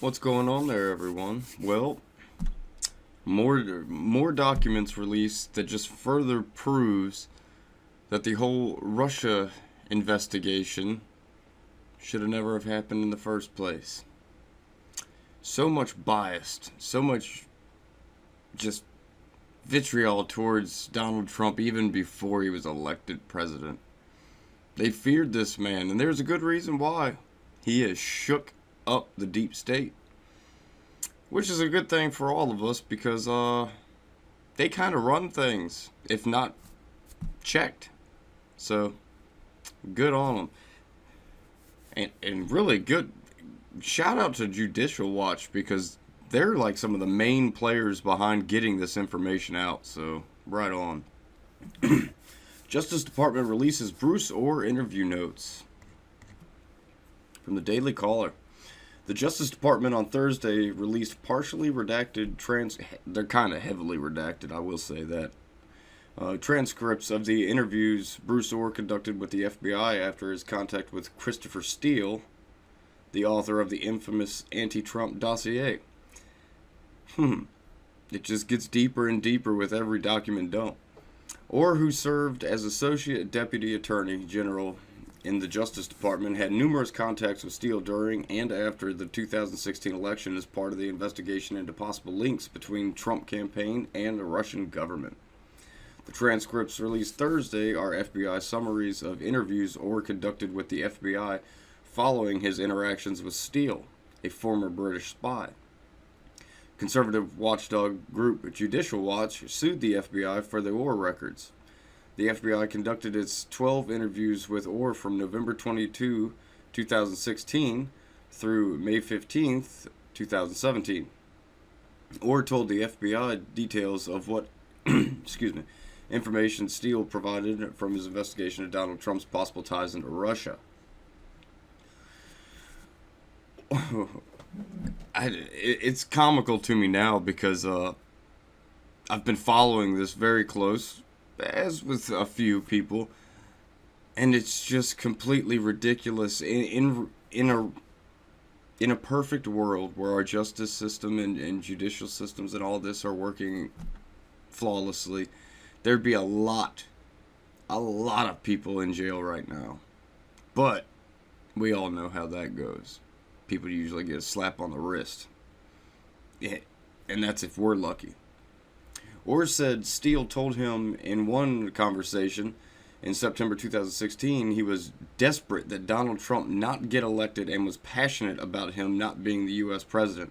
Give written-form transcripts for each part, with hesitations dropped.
What's going on there, everyone? Well, more documents released that just further proves that the whole Russia investigation should have never have happened in the first place. So much biased, so much just vitriol towards Donald Trump even before he was elected president. They feared this man, and there's a good reason why. He has shook up the deep state, which is a good thing for all of us because they kind of run things if not checked. So good on them, and really good shout out to Judicial Watch because they're like some of the main players behind getting this information out. So right on. Justice Department releases Bruce Orr interview notes from the Daily Caller. The Justice Department on Thursday released partially redacted they're kind of heavily redacted, I will say that. Transcripts of the interviews Bruce Orr conducted with the FBI after his contact with Christopher Steele, the author of the infamous anti-Trump dossier. It just gets deeper and deeper with every document dump. Orr, who served as Associate Deputy Attorney General in the Justice Department, had numerous contacts with Steele during and after the 2016 election as part of the investigation into possible links between Trump campaign and the Russian government. The transcripts released Thursday are FBI summaries of interviews Orr conducted with the FBI following his interactions with Steele, a former British spy. Conservative watchdog group Judicial Watch sued the FBI for the Orr records. The FBI conducted its 12 interviews with Orr from November 22, 2016 through May 15, 2017. Orr told the FBI details of what information Steele provided from his investigation of Donald Trump's possible ties into Russia. It's comical to me now because I've been following this very close, as with a few people, and it's just completely ridiculous. In a perfect world where our justice system and judicial systems and all this are working flawlessly, there'd be a lot of people in jail right now. But we all know how that goes. People usually get a slap on the wrist. Yeah, and that's if we're lucky. Orr said Steele told him in one conversation in September 2016 he was desperate that Donald Trump not get elected and was passionate about him not being the U.S. president.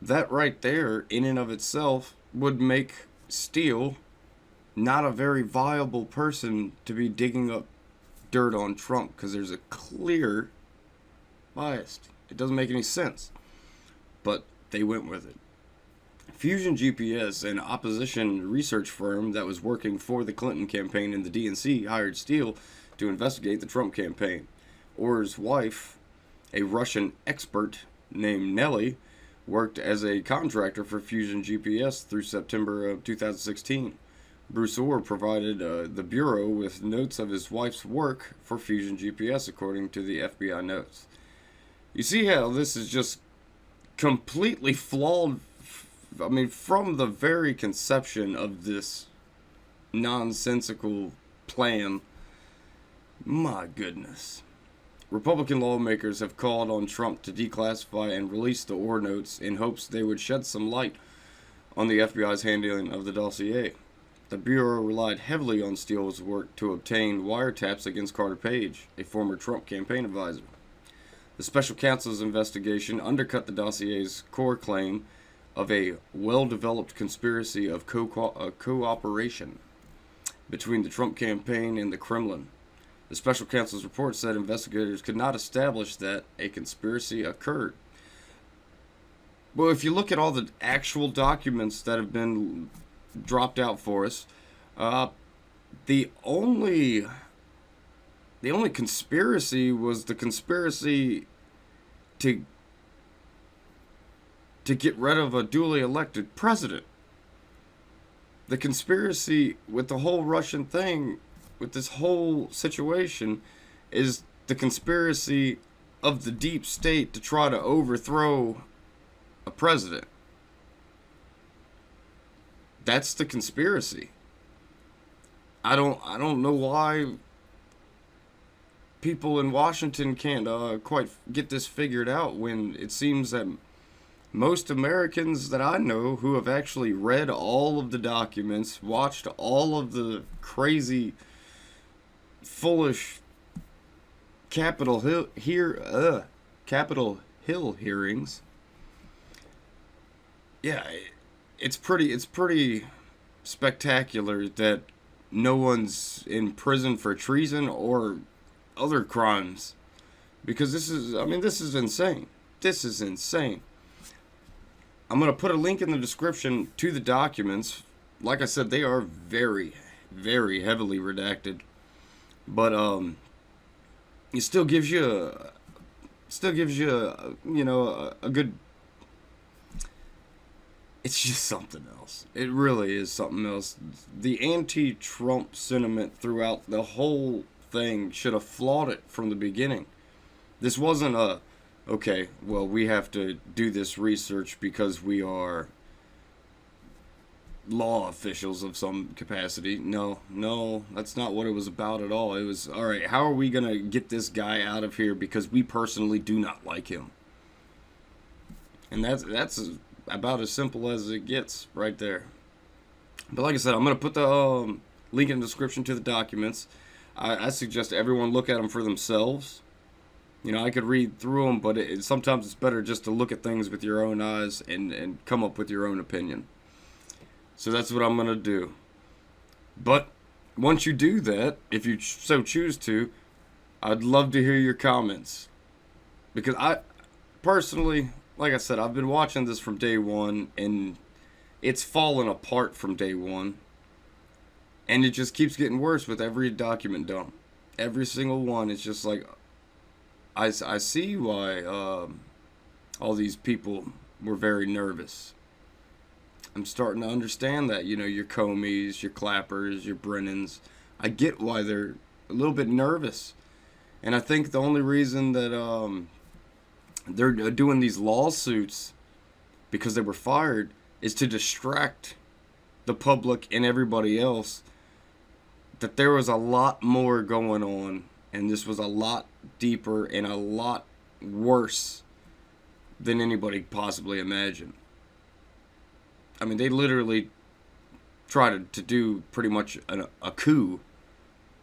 That right there, in and of itself, would make Steele not a very viable person to be digging up dirt on Trump because there's a clear bias. It doesn't make any sense. But they went with it. Fusion GPS, an opposition research firm that was working for the Clinton campaign and the DNC, hired Steele to investigate the Trump campaign. Orr's wife, a Russian expert named Nellie, worked as a contractor for Fusion GPS through September of 2016. Bruce Orr provided the Bureau with notes of his wife's work for Fusion GPS, according to the FBI notes. You see how this is just completely flawed. I mean, from the very conception of this nonsensical plan, my goodness. Republican lawmakers have called on Trump to declassify and release the Orr notes in hopes they would shed some light on the FBI's handling of the dossier. The Bureau relied heavily on Steele's work to obtain wiretaps against Carter Page, a former Trump campaign advisor. The special counsel's investigation undercut the dossier's core claim of a well-developed conspiracy of cooperation between the Trump campaign and the Kremlin. The special counsel's report said investigators could not establish that a conspiracy occurred. Well, if you look at all the actual documents that have been dropped out for us, the only conspiracy was the conspiracy to get rid of a duly elected president. The conspiracy with the whole Russian thing, with this whole situation, is the conspiracy of the deep state to try to overthrow a president. That's the conspiracy. I don't know why people in Washington can't quite get this figured out, when it seems that most Americans that I know who have actually read all of the documents, watched all of the crazy, foolish Capitol Hill hearings. Yeah, it's pretty spectacular that no one's in prison for treason or other crimes, because this is insane. This is insane. I'm going to put a link in the description to the documents. Like I said, they are very, very heavily redacted, but it still gives you a good. It's just something else. It really is something else. The anti-Trump sentiment throughout the whole thing should have flawed it from the beginning. This wasn't a, okay, well, we have to do this research because we are law officials of some capacity. No, that's not what it was about at all. It was, all right, how are we going to get this guy out of here because we personally do not like him? And that's about as simple as it gets right there. But like I said, I'm going to put the link in the description to the documents. I suggest everyone look at them for themselves. You know, I could read through them, but sometimes it's better just to look at things with your own eyes and come up with your own opinion. So that's what I'm going to do. But once you do that, if you so choose to, I'd love to hear your comments. Because I, personally, like I said, I've been watching this from day one, and it's fallen apart from day one. And it just keeps getting worse with every document dump. Every single one, it's just like, I see why all these people were very nervous. I'm starting to understand that, you know, your Comeys, your Clappers, your Brennans. I get why they're a little bit nervous. And I think the only reason that they're doing these lawsuits because they were fired is to distract the public and everybody else that there was a lot more going on, and this was a lot deeper and a lot worse than anybody possibly imagined. I mean, they literally tried to do pretty much a coup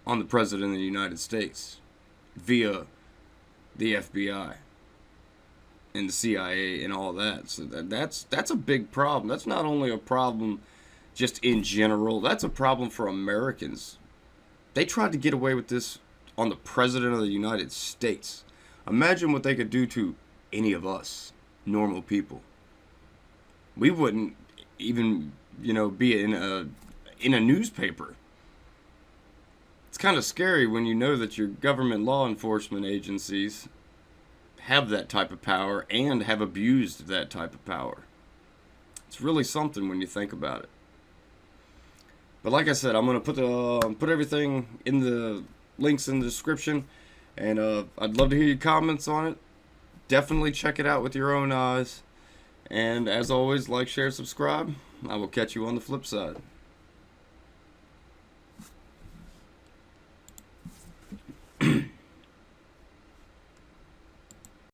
on the President of the United States via the FBI and the CIA and all that. So that's a big problem. That's not only a problem just in general. That's a problem for Americans. They tried to get away with this on the President of the United States. Imagine what they could do to any of us, normal people. We wouldn't even, you know, be in a newspaper. It's kind of scary when you know that your government law enforcement agencies have that type of power and have abused that type of power. It's really something when you think about it. But like I said, I'm going to put everything in the links in the description, and I'd love to hear your comments on it. Definitely check it out with your own eyes. And as always, like, share, subscribe. I will catch you on the flip side.